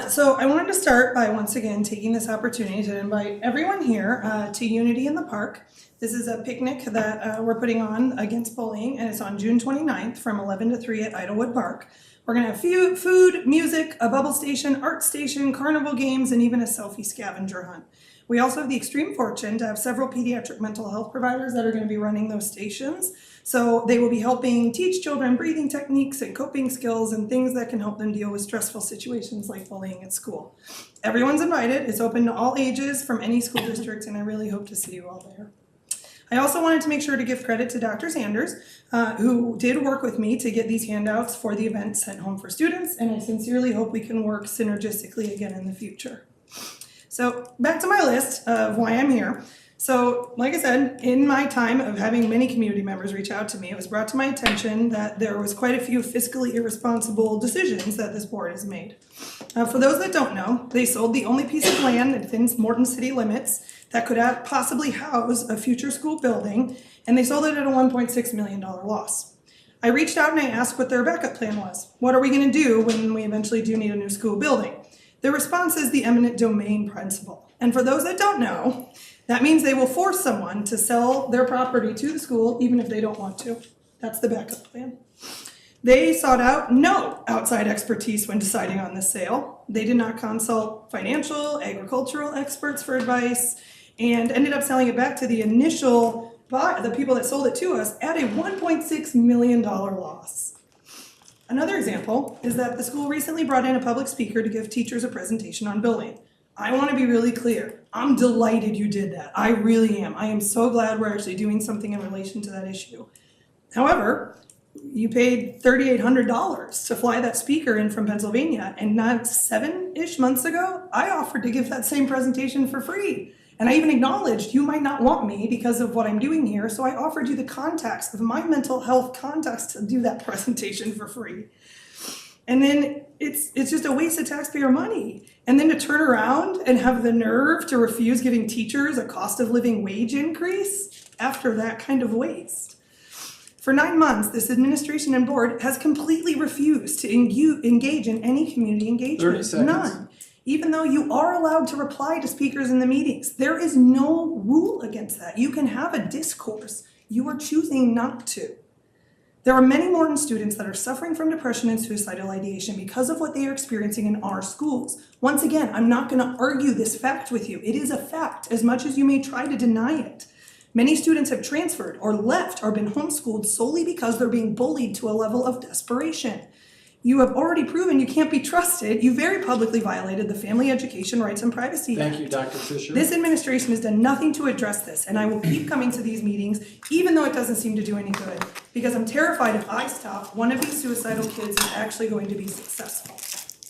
So I wanted to start by once again taking this opportunity to invite everyone here to Unity in the Park. This is a picnic that we're putting on against bullying, and it's on June 29th from 11 to 3 at Idlewood Park. We're going to have food, music, a bubble station, art station, carnival games, and even a selfie scavenger hunt. We also have the extreme fortune to have several pediatric mental health providers that are going to be running those stations. So they will be helping teach children breathing techniques and coping skills and things that can help them deal with stressful situations like bullying at school. Everyone's invited. It's open to all ages from any school district, and I really hope to see you all there. I also wanted to make sure to give credit to Dr. Sanders, who did work with me to get these handouts for the event sent home for students, and I sincerely hope we can work synergistically again in the future. So back to my list of why I'm here. So like I said, in my time of having many community members reach out to me, it was brought to my attention that there was quite a few fiscally irresponsible decisions that this board has made. For those that don't know, they sold the only piece of land within Morton city limits that could possibly house a future school building, and they sold it at a $1.6 million loss. I reached out and I asked what their backup plan was. What are we going to do when we eventually do need a new school building? Their response is the eminent domain principle. And for those that don't know, that means they will force someone to sell their property to the school even if they don't want to. That's the backup plan. They sought out no outside expertise when deciding on this sale. They did not consult financial, agricultural experts for advice, and ended up selling it back to the initial buyer, the people that sold it to us, at a $1.6 million loss. Another example is that the school recently brought in a public speaker to give teachers a presentation on bullying. I want to be really clear. I'm delighted you did that. I really am. I am so glad we're actually doing something in relation to that issue. However, you paid $3,800 to fly that speaker in from Pennsylvania, and not 7-ish months ago, I offered to give that same presentation for free. And I even acknowledged you might not want me because of what I'm doing here, so I offered you the context of my mental health context to do that presentation for free. And then it's just a waste of taxpayer money. And then to turn around and have the nerve to refuse giving teachers a cost of living wage increase after that kind of waste. For 9 months, this administration and board has completely refused to engage in any community engagement. 30 seconds. None. Even though you are allowed to reply to speakers in the meetings. There is no rule against that. You can have a discourse. You are choosing not to. There are many Morton students that are suffering from depression and suicidal ideation because of what they are experiencing in our schools. Once again, I'm not going to argue this fact with you. It is a fact, as much as you may try to deny it. Many students have transferred or left or been homeschooled solely because they're being bullied to a level of desperation. You have already proven you can't be trusted. You very publicly violated the Family Education Rights and Privacy Act. Thank you, Dr. Fischer. This administration has done nothing to address this, and I will keep coming to these meetings, even though it doesn't seem to do any good, because I'm terrified if I stop, one of these suicidal kids is actually going to be successful.